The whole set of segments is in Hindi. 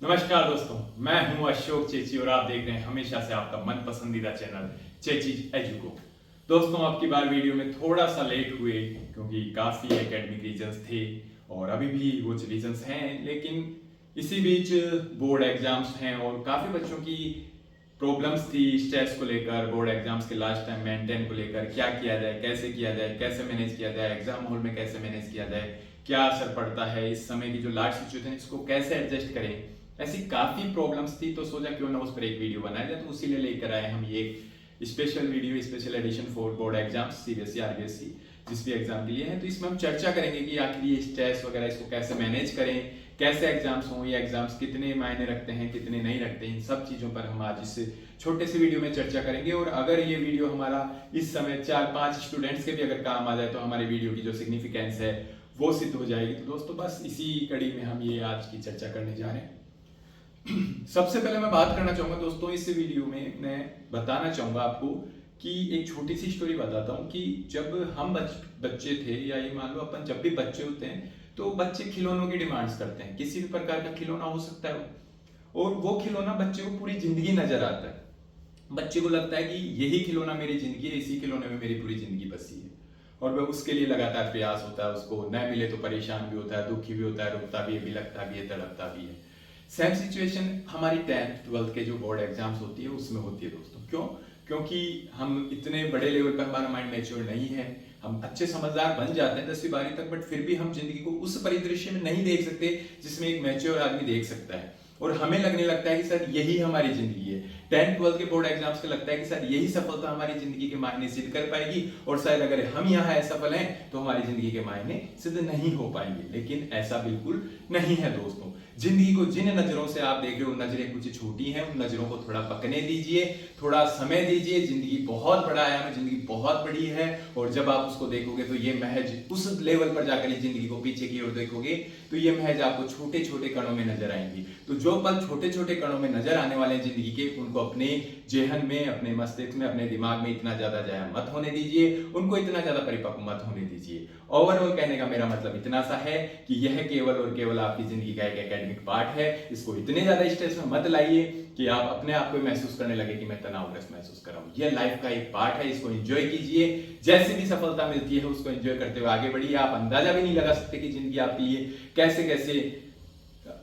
नमस्कार दोस्तों, मैं हूं अशोक चेची और आप देख रहे हैं हमेशा से आपका मन पसंदीदा चैनल चेची एजुको। दोस्तों, अब की बार वीडियो में थोड़ा सा लेट हुए क्योंकि काफ़ी एकेडमिक रीजंस थे और अभी भी कुछ रीजंस हैं, लेकिन इसी बीच बोर्ड एग्जाम्स हैं और काफ़ी बच्चों की प्रॉब्लम्स थी स्ट्रेस को लेकर। बोर्ड एग्जाम्स के लास्ट टाइम मेंटेन को लेकर क्या किया जाए, कैसे किया जाए, कैसे मैनेज किया जाए, एग्जाम हॉल में कैसे मैनेज किया जाए, क्या असर पड़ता है इस समय की जो लास्ट सिचुएशन है इसको कैसे एडजस्ट करें। ऐसी काफ़ी प्रॉब्लम्स थी तो सोचा क्यों ना उस पर एक वीडियो बनाया जाए, तो उसीलिए लेकर आए हम ये एक special video, special edition for board exams CBSE RBSE जिस भी एग्जाम के लिए है। तो इसमें हम चर्चा करेंगे कि आखिर ये स्ट्रेस वगैरह इसको कैसे मैनेज करें, कैसे एग्जाम्स हों, ये एग्जाम्स कितने मायने रखते हैं, कितने नहीं रखते, इन सब चीज़ों पर हम आज इस छोटे से वीडियो में चर्चा करेंगे। और अगर ये वीडियो हमारा इस समय 4-5 स्टूडेंट्स के भी अगर काम आ जाए तो हमारी वीडियो की जो सिग्निफिकेंस है वो सिद्ध हो जाएगी। तो दोस्तों, बस इसी कड़ी में हम ये आज की चर्चा करने जा रहे हैं। सबसे पहले मैं बात करना चाहूंगा दोस्तों, इस वीडियो में मैं बताना चाहूंगा आपको कि एक छोटी सी स्टोरी बताता हूँ कि जब हम बच्चे थे, या ये मान लो अपन जब भी बच्चे होते हैं तो बच्चे खिलौनों की डिमांड्स करते हैं। किसी भी प्रकार का खिलौना हो सकता है और वो खिलौना बच्चे को पूरी जिंदगी नजर आता है। बच्चे को लगता है कि यही खिलौना मेरी जिंदगी है, इसी खिलौने में मेरी पूरी जिंदगी बसी है और वह उसके लिए लगातार प्रयास होता है। उसको न मिले तो परेशान भी होता है, दुखी भी होता है, रोता भी है, बिलखता भी है, तड़पता भी है। सेम सिचुएशन हमारी 10th-12th के जो बोर्ड एग्जाम्स होती है उसमें होती है दोस्तों। क्यों? क्योंकि हम इतने बड़े लेवल पर हमारा माइंड मैच्योर नहीं है। हम अच्छे समझदार बन जाते हैं 10वीं 12वीं तक, बट फिर भी हम जिंदगी को उस परिदृश्य में नहीं देख सकते जिसमें एक मैच्योर आदमी देख सकता है। और हमें लगने लगता है कि सर यही हमारी जिंदगी है। 10th-12th के बोर्ड एग्जाम्स को लगता है कि सर यही सफलता हमारी जिंदगी के मायने सिद्ध कर पाएगी और शायद अगर हम यहाँ असफल हैं तो हमारी जिंदगी के मायने सिद्ध नहीं हो पाएंगे। लेकिन ऐसा बिल्कुल नहीं है दोस्तों। जिंदगी को जिन नजरों से आप देख रहे हो नजरें कुछ छोटी हैं, उन नजरों को थोड़ा पकने दीजिए, थोड़ा समय दीजिए। जिंदगी बहुत बड़ा आयाम है, जिंदगी बहुत बड़ी है और जब आप उसको देखोगे तो ये महज उस लेवल पर जाकर जिंदगी को पीछे की ओर देखोगे तो ये महज आपको छोटे छोटे कणों में नजर आएंगी। तो जो पल छोटे छोटे कणों में नजर आने वाले हैं जिंदगी के, उनको अपने जेहन में, अपने मस्तिष्क में, अपने दिमाग में इतना ज्यादा जाया मत होने दीजिए, उनको इतना ज्यादा परिपक्व मत होने दीजिए। ओवरऑल कहने का मेरा मतलब इतना सा है कि यह केवल और केवल आपकी जिंदगी का एक एकेडमिक पार्ट है। इसको इतने ज्यादा स्ट्रेस में मत लाइए कि आप अपने आप को महसूस करने लगे कि मैं तनावग्रस्त महसूस कर रहा हूँ। यह लाइफ का एक पार्ट है, इसको एंजॉय कीजिए। जैसी भी सफलता मिलती है उसको एंजॉय करते हुए आगे बढ़िए। आप अंदाजा भी नहीं लगा सकते कि जिंदगी आपके लिए कैसे कैसे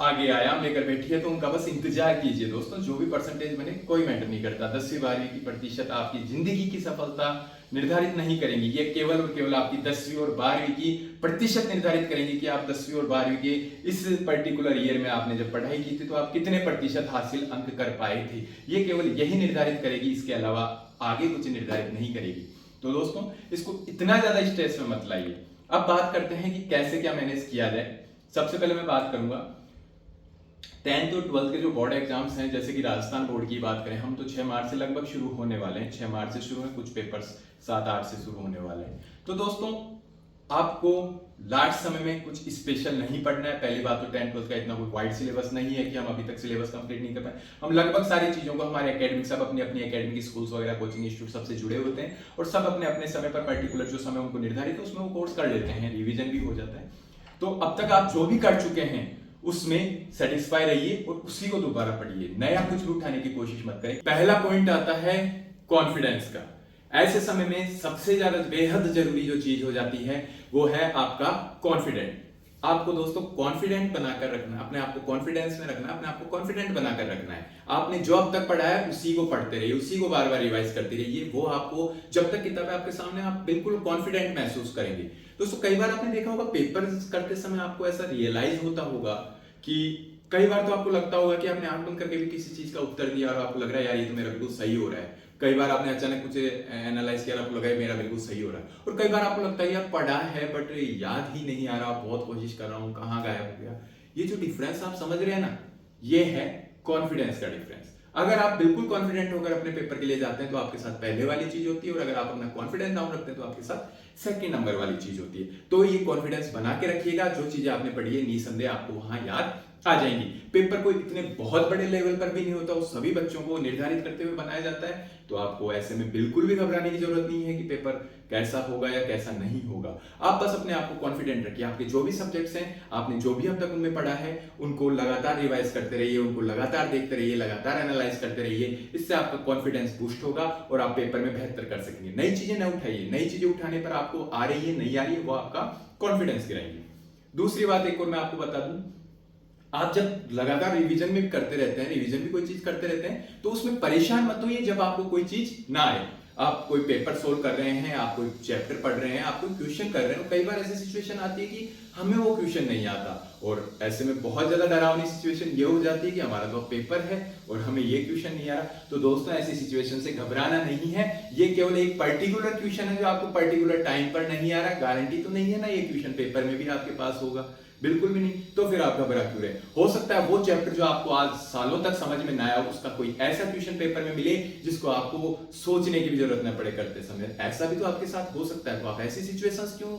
आगे आयाम लेकर बैठी है, तो उनका बस इंतजार कीजिए दोस्तों। जो भी परसेंटेज बने कोई मैटर नहीं करता। 10वीं 12वीं की प्रतिशत आपकी जिंदगी की सफलता निर्धारित नहीं करेंगी। ये केवल और केवल आपकी 10वीं और 12वीं की प्रतिशत निर्धारित करेंगी कि आप 10वीं और 12वीं के इस पर्टिकुलर ईयर में आपने जब पढ़ाई की थी तो आप कितने प्रतिशत हासिल अंक कर पाए थे। ये केवल यही निर्धारित करेगी, इसके अलावा आगे कुछ निर्धारित नहीं करेगी। तो दोस्तों, इसको इतना ज्यादा स्ट्रेस में मत लाइए। अब बात करते हैं कि कैसे क्या मैनेज किया जाए। सबसे पहले मैं बात करूंगा 10th और 12th के जो बोर्ड एग्जाम्स हैं, जैसे कि राजस्थान बोर्ड की बात करें हम, तो 6 मार्च से लगभग शुरू होने वाले हैं। 6 मार्च से शुरू है, कुछ पेपर्स 7-8 से शुरू होने वाले हैं। तो दोस्तों, आपको लास्ट समय में कुछ स्पेशल नहीं पढ़ना है। पहली बात तो 10th-12th का इतना कोई वाइड सिलेबस नहीं है कि हम अभी तक सिलेबस कंप्लीट नहीं कर पाए। हम लगभग सारी चीजों को, हमारे एकेडमिक सब अपनी अपनी एकेडमिक स्कूल्स वगैरह, कोचिंग इंस्टीट्यूट सबसे जुड़े होते हैं और सब अपने अपने समय पर पर्टिकुलर जो समय उनको निर्धारित है उसमें वो कोर्स कर लेते हैं, रिविजन भी हो जाता है। तो अब तक आप जो भी कर चुके हैं उसमें सेटिस्फाई रहिए और उसी को दोबारा पढ़िए। नया कुछ भी उठाने की कोशिश मत करें। पहला पॉइंट आता है कॉन्फिडेंस का। ऐसे समय में सबसे ज्यादा बेहद जरूरी जो चीज हो जाती है वो है आपका कॉन्फिडेंट। आपको दोस्तों कॉन्फिडेंट बनाकर रखना, अपने आप को कॉन्फिडेंस में रखना, अपने आप को कॉन्फिडेंट बनाकर रखना है। आपने जो अब तक पढ़ा है उसी को पढ़ते रहिए, उसी को बार बार रिवाइज करते रहिए। वो आपको, जब तक किताब है आपके सामने, आप बिल्कुल कॉन्फिडेंट महसूस करेंगे। दोस्तों, कई बार आपने देखा होगा पेपर करते समय आपको ऐसा रियलाइज होता होगा कि कई बार तो आपको लगता होगा कि आपने आंख बंद करके भी किसी चीज का उत्तर दिया और आपको लग रहा है यार ये तो मेरा बिल्कुल सही हो रहा है। कई बार आपने अचानक कुछ एनालाइज किया और आपको लगा है मेरा बिल्कुल सही हो रहा है। और कई बार आपको लगता है यार पढ़ा है बट याद ही नहीं आ रहा, बहुत कोशिश कर रहा हूँ, कहाँ गायब हो गया। ये जो डिफरेंस आप समझ रहे हैं ना, ये है कॉन्फिडेंस का डिफरेंस। अगर आप बिल्कुल कॉन्फिडेंट होकर अपने पेपर के लिए जाते हैं तो आपके साथ पहले वाली चीज होती है, और अगर आप अपना कॉन्फिडेंस डाउन रखते हैं तो आपके साथ सेकंड नंबर वाली चीज होती है। तो ये कॉन्फिडेंस बना के रखिएगा। जो चीजें आपने पढ़ी है निसंदेह आपको वहां याद आ जाएंगी। पेपर कोई इतने बहुत बड़े लेवल पर भी नहीं होता, वो सभी बच्चों को निर्धारित करते हुए बनाया जाता है। तो आपको ऐसे में बिल्कुल भी घबराने की जरूरत नहीं है कि पेपर कैसा होगा या कैसा नहीं होगा। आप बस अपने आप को कॉन्फिडेंट रखिए। आपके जो भी सब्जेक्ट्स हैं, आपने जो भी अब तक उनमें पढ़ा है, उनको लगातार रिवाइज करते रहिए, उनको लगातार देखते रहिए, लगातार एनालाइज करते रहिए। इससे आपका कॉन्फिडेंस बूस्ट होगा और आप पेपर में बेहतर कर सकेंगे। नई चीजें न उठाइए, नई चीजें उठाने पर आपको आ रही है नहीं आ रही है वो आपका कॉन्फिडेंस गिराएंगे। दूसरी बात एक और मैं आपको बता दूं, आप जब लगातार रिवीजन भी करते रहते हैं, रिवीजन भी कोई चीज करते रहते हैं, तो उसमें परेशान मत होइए जब आपको कोई चीज ना आए। आप कोई पेपर सोल्व कर रहे हैं, आप कोई चैप्टर पढ़ रहे हैं, आप कोई क्वेश्चन कर रहे हैं, कई बार ऐसी सिचुएशन आती है कि हमें वो क्वेश्चन नहीं आता और ऐसे में बहुत ज्यादा डरावनी सिचुएशन ये हो जाती है कि हमारा तो पेपर है और हमें ये क्वेश्चन नहीं आ रहा। तो दोस्तों ऐसी सिचुएशन से घबराना नहीं है। ये केवल एक पर्टिकुलर क्वेश्चन है जो आपको पर्टिकुलर टाइम पर नहीं आ रहा। गारंटी तो नहीं है ना ये क्वेश्चन पेपर में भी आपके पास होगा, बिल्कुल भी नहीं। तो फिर आप घबरा क्यों रहे? हो सकता है वो चैप्टर जो आपको आज सालों तक समझ में ना आया, उसका कोई ऐसा क्वेश्चन पेपर में मिले जिसको आपको सोचने की भी जरूरत न पड़े करते समय। ऐसा भी तो आपके साथ हो सकता है। तो आप ऐसी सिचुएशंस क्यों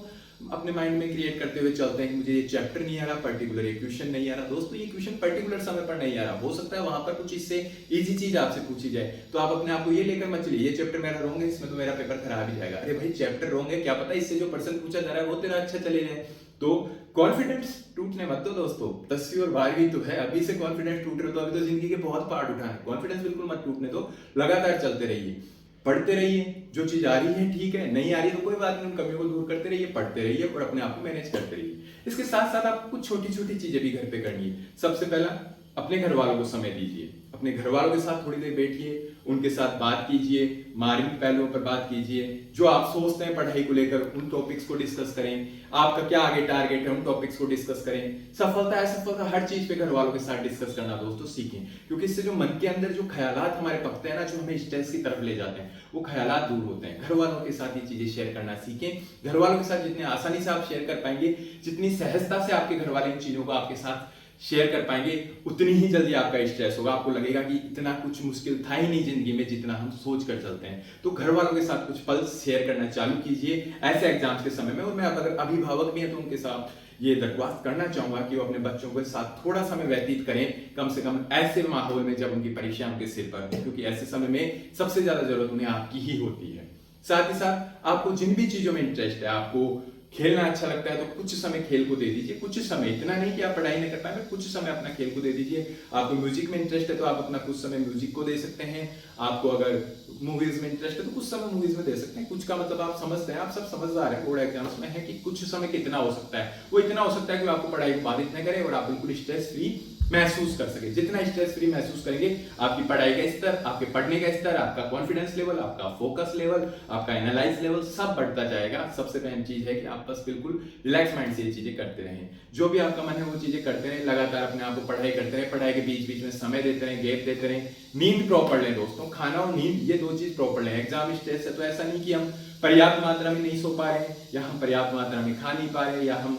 अपने माइंड में क्रिएट करते हुए चलते हैं कि मुझे ये चैप्टर नहीं आ रहा, पर्टिकुलर ये क्वेश्चन नहीं आ रहा? दोस्तों ये क्वेश्चन पर्टिकुलर समय पर नहीं आ रहा, हो सकता है वहां पर कुछ इससे इजी चीज आपसे पूछी जाए। तो आप अपने आप को ये लेकर मत चलिए ये चैप्टर मेरा रॉन्ग है, इसमें तो मेरा पेपर खराब ही जाएगा। अरे भाई चैप्टर रॉन्ग है, क्या पता इससे जो पर्सन पूछा जा रहा है वो तेरा अच्छा चले जाए। तो कॉन्फिडेंस टूटने मत दो दोस्तों। 10वीं और 12वीं तो है, अभी से कॉन्फिडेंस टूट रहे हो तो अभी तो जिंदगी के बहुत पार्ट उठाने। कॉन्फिडेंस बिल्कुल मत टूटने दो, लगातार चलते रहिए, पढ़ते रहिए। जो चीज आ रही है ठीक है, नहीं आ रही तो कोई बात नहीं, उन कमियों को दूर करते रहिए, पढ़ते रहिए और अपने आप को मैनेज करते रहिए। इसके साथ साथ आपको कुछ छोटी छोटी चीजें भी घर पे करनी है। सबसे पहला, अपने घर वालों को समय दीजिए। अपने घर वालों के साथ थोड़ी देर बैठिए, उनके साथ बात कीजिए, मार्मिक पहलुओं पर बात कीजिए। जो आप सोचते हैं पढ़ाई को लेकर उन टॉपिक्स को डिस्कस करें। आपका क्या आगे टारगेट है उन टॉपिक्स को डिस्कस करें। सफलता असफलता हर चीज पे घर वालों के साथ डिस्कस करना दोस्तों सीखें, क्योंकि इससे जो मन के अंदर जो ख्यालात हमारे पकते हैं ना, जो हमें स्ट्रेस की तरफ ले जाते हैं, वो ख्यालात दूर होते हैं। घर वालों के साथ ये चीजें शेयर करना सीखें। घर वालों के साथ जितने आसानी से आप शेयर कर पाएंगे, जितनी सहजता से आपके घर वाले इन चीजों को आपके साथ शेयर कर पाएंगे, उतनी ही जल्दी आपका स्ट्रेस होगा। आपको लगेगा कि इतना कुछ मुश्किल था ही नहीं जिंदगी में जितना हम सोच कर चलते हैं। तो घर वालों के साथ कुछ पल शेयर करना चालू कीजिए ऐसे एग्जाम्स के समय में। और मैं अगर अभिभावक भी है तो उनके साथ ये दरख्वास्त करना चाहूंगा कि वो अपने बच्चों के साथ थोड़ा समय व्यतीत करें, कम से कम ऐसे माहौल में जब उनकी परीक्षा उनके सिर पर, क्योंकि ऐसे समय में सबसे ज्यादा जरूरत उन्हें आपकी ही होती है। साथ ही साथ आपको जिन भी चीजों में इंटरेस्ट है, आपको खेलना अच्छा लगता है तो कुछ समय खेल को दे दीजिए। कुछ समय, इतना नहीं कि आप पढ़ाई नहीं कर पाए, कुछ समय अपना खेल को दे दीजिए। आपको म्यूजिक में इंटरेस्ट है तो आप अपना कुछ समय म्यूजिक को दे सकते हैं। आपको अगर मूवीज में इंटरेस्ट है तो कुछ समय मूवीज में दे सकते हैं। कुछ का मतलब आप समझते हैं, आप सब समझदार हैं, बोर्ड एग्जाम्स में है कि कुछ समय कितना हो सकता है। वो इतना हो सकता है कि आपको पढ़ाई को बाधित न करे और आप बिल्कुल स्ट्रेस फ्री महसूस कर सके। जितना स्ट्रेस फ्री महसूस करेंगे, आपकी पढ़ाई का स्तर, आपके पढ़ने का स्तर, आपका कॉन्फिडेंस लेवल, आपका फोकस लेवल, आपका एनालाइज लेवल सब बढ़ता जाएगा। सबसे पहली चीज है कि आप बस बिल्कुल रिलैक्स माइंड से ये चीजें करते रहें। जो भी आपका मन है वो चीजें करते रहें, लगातार अपने आप को पढ़ाई करते रहें, पढ़ाई के बीच बीच में समय देते रहें, गैप देते रहें। नींद प्रॉपर लें दोस्तों, खाना और नींद ये दो चीज प्रॉपर लें। एग्जाम स्ट्रेस है तो ऐसा नहीं कि हम पर्याप्त मात्रा में नहीं सो पा रहे हैं, या हम पर्याप्त मात्रा में खा नहीं पा रहे, या हम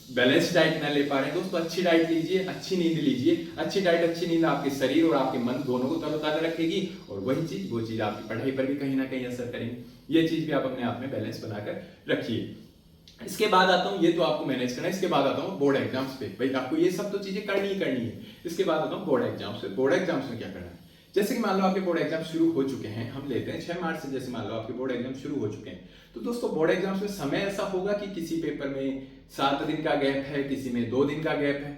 बैलेंस डाइट ना ले पा रहे हैं। दोस्तों अच्छी डाइट लीजिए, अच्छी नींद लीजिए। अच्छी डाइट, अच्छी नींद आपके शरीर और आपके मन दोनों को तरोताजा रखेगी और वही चीज वो चीज आपकी पढ़ाई पर भी कहीं ना कहीं असर करेंगी। ये चीज भी आप अपने आप में बैलेंस बनाकर रखिए। इसके बाद आता हूँ, ये तो आपको मैनेज करना है। इसके बाद आता हूँ बोर्ड एग्जाम्स पे। भाई आपको ये सब तो चीजें करनी ही करनी है। इसके बाद आता हूँ बोर्ड एग्जाम्स पे। बोर्ड एग्जाम्स में क्या करना है? जैसे कि मान लो आपके बोर्ड एग्जाम शुरू हो चुके हैं, हम लेते हैं 6 मार्च से, जैसे मान लो आपके बोर्ड एग्जाम शुरू हो चुके हैं, तो दोस्तों बोर्ड एग्जाम्स में समय ऐसा होगा कि किसी पेपर में 7 दिन का गैप है, किसी में 2 दिन का गैप है।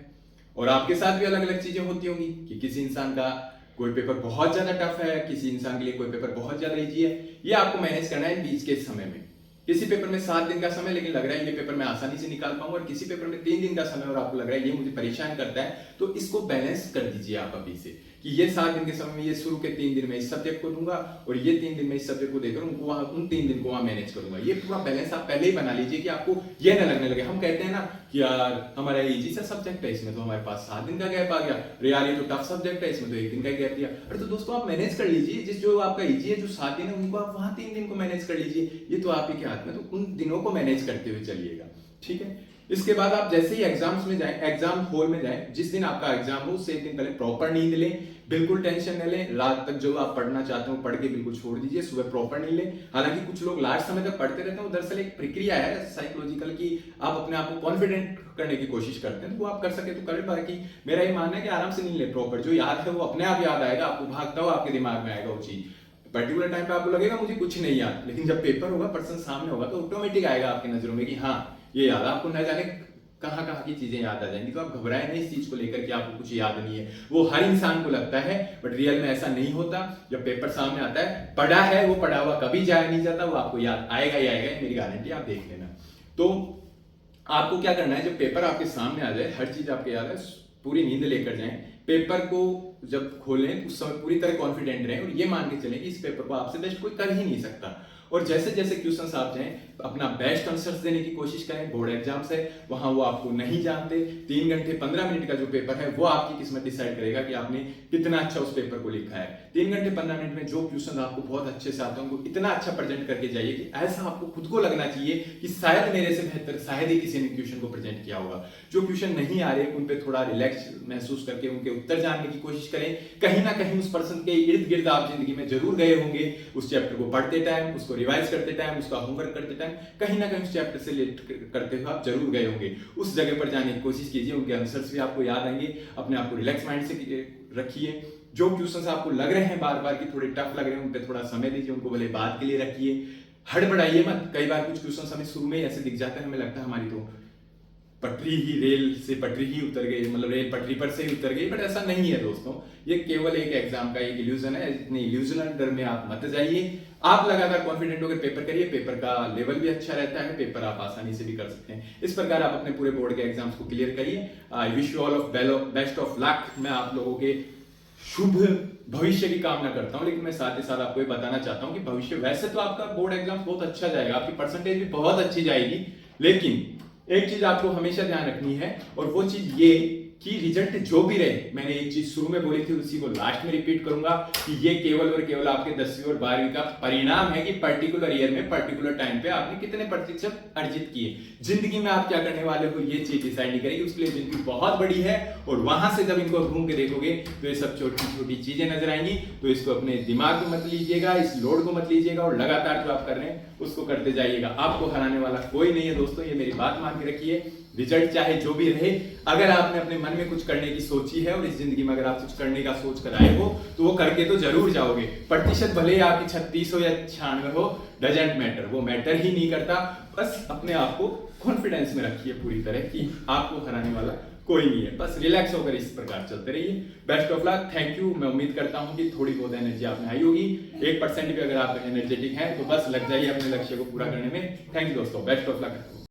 और आपके साथ भी अलग अलग चीजें होती होंगी कि किसी इंसान का कोई पेपर बहुत ज्यादा टफ है, किसी इंसान के लिए कोई पेपर बहुत ज्यादा इजी है। ये आपको मैनेज करना है बीच के समय में। किसी पेपर में 7 दिन का समय लेकिन लग रहा है ये पेपर मैं आसानी से निकाल पाऊंगा, और किसी पेपर में 3 दिन का समय और आपको लग रहा है ये मुझे परेशान करता है, तो इसको बैलेंस कर दीजिए आप अभी से कि ये 7 दिन के समय में ये शुरू के 3 दिन में इस सब्जेक्ट को दूंगा और ये 3 दिन में इस सब्जेक्ट को देकर उनको वहां उन 3 दिन को वहां मैनेज करूंगा। ये पूरा बैलेंस आप पहले ही बना लीजिए कि आपको ये ना लगने लगे। हम कहते हैं ना कि यार हमारा इजी सा सब्जेक्ट है, इसमें तो हमारे पास 7 दिन का गैप आ गया, अरे यार ये तो टफ सब्जेक्ट है, इसमें तो 1 दिन का गैप दिया। अरे तो दोस्तों आप मैनेज कर लीजिए, जिस जो आपका इजी है, जो 7 दिन है उनको आप वहां 3 दिन को मैनेज कर लीजिए। ये तो आप ही के हाथ में, तो उन दिनों को मैनेज करते हुए चलिएगा, ठीक है। इसके बाद आप जैसे ही एग्जाम्स में जाएं, एग्जाम हॉल में जाएं, जिस दिन आपका एग्जाम हो उससे एक दिन पहले प्रॉपर नींद लें, बिल्कुल टेंशन न लें। रात तक जो आप पढ़ना चाहते हो पढ़ के बिल्कुल छोड़ दीजिए, सुबह प्रॉपर नींद लें। हालांकि कुछ लोग लास्ट समय तक पढ़ते रहते हैं, वो दरअसल एक प्रक्रिया है साइकोलॉजिकल की आप अपने आप को कॉन्फिडेंट करने की कोशिश करते हैं, तो वो आप कर सके तो करें। बाकी मेरा ये मानना है कि आराम से नींद ले प्रॉपर, जो याद है वो अपने आप याद आएगा, आपको भागता हुआ आपके दिमाग में आएगा वो चीज। पर्टिकुलर टाइम पे आपको लगेगा मुझे कुछ नहीं याद, लेकिन जब पेपर होगा, पर्सन सामने होगा, तो ऑटोमेटिक आएगा आपकी नजरों में कि हाँ ये याद। आपको न जाने कहाँ कहाँ की चीजें याद आ जाएंगी, तो आप घबराए नहीं इस चीज को लेकर कि आपको कुछ याद नहीं है। वो हर इंसान को लगता है, बट रियल में ऐसा नहीं होता। जब पेपर सामने आता है, पढ़ा है वो पढ़ा हुआ कभी जाया नहीं जाता, वो आपको याद आएगा ही आएगा, मेरी गारंटी, आप देख लेना। तो आपको क्या करना है, जब पेपर आपके सामने आ जाए, हर चीज आपके याद है, पूरी नींद लेकर जाएं। पेपर को जब खोलें उस समय पूरी तरह कॉन्फिडेंट रहें और ये मान के चलें कि इस पेपर को आपसे बेस्ट कोई कर ही नहीं सकता। और जैसे जैसे क्वेश्चंस आप जाएं, अपना बेस्ट आंसर्स देने की कोशिश करें। बोर्ड एग्जाम्स है, वहां वो आपको नहीं जानते। 3 घंटे 15 मिनट का जो पेपर है वो आपकी किस्मत डिसाइड करेगा कि आपने कितना अच्छा उस पेपर को लिखा है। 3 घंटे 15 मिनट में जो क्वेश्चन आपको बहुत अच्छे से आते हैं उनको इतना अच्छा प्रेजेंट करके जाइए कि ऐसा आपको खुद को लगना चाहिए कि शायद मेरे से बेहतर शायद ही किसी ने क्वेश्चन को प्रेजेंट किया होगा। जो क्वेश्चन नहीं आ रहे उन पे थोड़ा रिलैक्स महसूस करके उनके उत्तर जानने की कोशिश करें। कहीं ना कहीं उस पर्सन के इर्द गिर्द आप जिंदगी में जरूर गए होंगे। उस चैप्टर को पढ़ते टाइम, उसको रिवाइज करते टाइम, उसका होमवर्क करते टाइम कहीं ना कहीं उस चैप्टर से रिलेट करते हुए आप जरूर गए होंगे। उस जगह पर जाने की कोशिश कीजिए, उनके आंसर्स भी आपको याद आएंगे। अपने आप को रिलैक्स माइंड से रखिए। जो क्वेश्चंस आपको लग रहे हैं बार बार की थोड़े टफ लग रहे हैं, उन पे थोड़ा समय दीजिए, उनको भले बात के लिए रखिए। हड़बड़ाइए मत। कई बार कुछ क्वेश्चंस हमें शुरू में ऐसे दिख जाते हैं, हमें लगता है हमारी तो पटरी ही रेल से पटरी ही उतर गई, मतलब रेल पटरी पर से ही उतर गई, बट ऐसा नहीं है दोस्तों। ये केवल एक एग्जाम का एक इल्यूजन है। इतने इल्यूजनल डर में आप मत जाइए। आप लगातार कॉन्फिडेंट होकर पेपर करिए, पेपर का लेवल भी अच्छा रहता है, पेपर आप आसानी से भी कर सकते हैं। इस प्रकार आप अपने पूरे बोर्ड के एग्जाम्स को क्लियर करिए। I wish you all of best of luck. मैं आप लोगों के शुभ भविष्य की कामना करता हूं, लेकिन मैं साथ ही साथ आपको ये बताना चाहता हूं कि भविष्य वैसे तो आपका बोर्ड एग्जाम बहुत अच्छा जाएगा, आपकी परसेंटेज भी बहुत अच्छी जाएगी, लेकिन एक चीज आपको हमेशा ध्यान रखनी है, और वो चीज ये कि रिजल्ट जो भी रहे, मैंने एक चीज शुरू में बोली थी उसी को लास्ट में रिपीट करूंगा कि ये केवल और केवल आपके 10वीं और 12वीं का परिणाम है कि पर्टिकुलर ईयर में पर्टिकुलर टाइम पे आपने कितने प्रतिशत अर्जित किए। जिंदगी में आप क्या करने वाले हो ये चीज डिसाइड नहीं करेगी, उसके लिए जिंदगी बहुत बड़ी है। और वहां से जब इनको घूम के देखोगे तो ये सब छोटी छोटी चीजें नजर आएंगी। तो इसको अपने दिमाग में मत लीजिएगा, इस लोड को मत लीजिएगा, और लगातार जो आप कर रहे हैं उसको करते जाइएगा। आपको हराने वाला कोई नहीं है दोस्तों, ये मेरी बात मान के रखिए। रिजल्ट चाहे जो भी रहे, अगर आपने अपने मन में कुछ करने की सोची है और इस जिंदगी में अगर आप कुछ करने का सोच कर आए हो तो वो करके तो जरूर जाओगे। प्रतिशत भले ही आपकी 36 हो या 96 हो, डजेंट मैटर, वो मैटर ही नहीं करता। बस अपने आप को कॉन्फिडेंस में रखिए पूरी तरह कि आपको हराने वाला कोई नहीं है। बस रिलैक्स होकर इस प्रकार चलते रहिए। Best of luck, thank you. मैं उम्मीद करता हूं कि थोड़ी बहुत एनर्जी आप में आई होगी। 1% भी अगर आप एनर्जेटिक हैं तो बस लग जाइए अपने लक्ष्य को पूरा करने में। थैंक यू दोस्तों, बेस्ट ऑफ लक।